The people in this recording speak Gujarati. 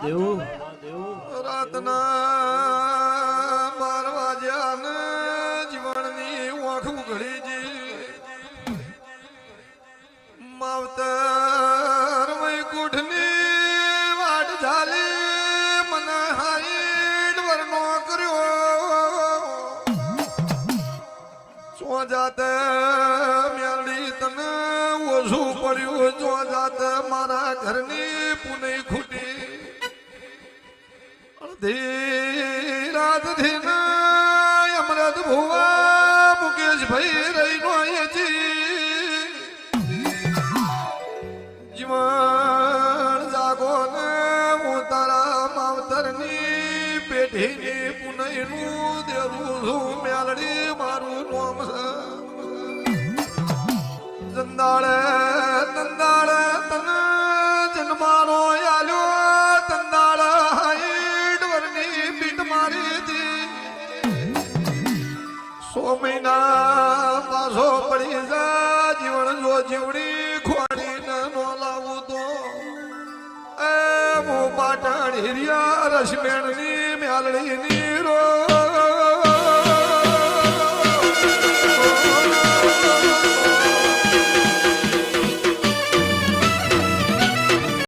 રાતના 12 વાગ્યા ને જીવનની ઓંખ ઉઘડી જી માવતર વૈકુંઠની વાટ ઝાલી મને 60 વર્ષનો કર્યો સો જાતે મેલડી તને ઓછું પડ્યું જો જાતે મારા ઘરની પુનઈ ખૂટી અડધી રાતથી અમૃત ભુવા મુકેશ ભાઈ રહી નો જીવન જાગો ને હું તારા માવતરની પેઢીની પુનઈ નું દેવું છું મેલડી મારું નામ છે ચંદાળે તંદાળે તને જન્માનો આલ્યો તંદાળ હાઈડ વરની પીઠ મારી હતી 100 મહિના પાછો પડી જા જીવન જો જીવડી ખોડીને નો લાવું તો એ મો પાટણ હિરિયા રસમેણની મેલડીની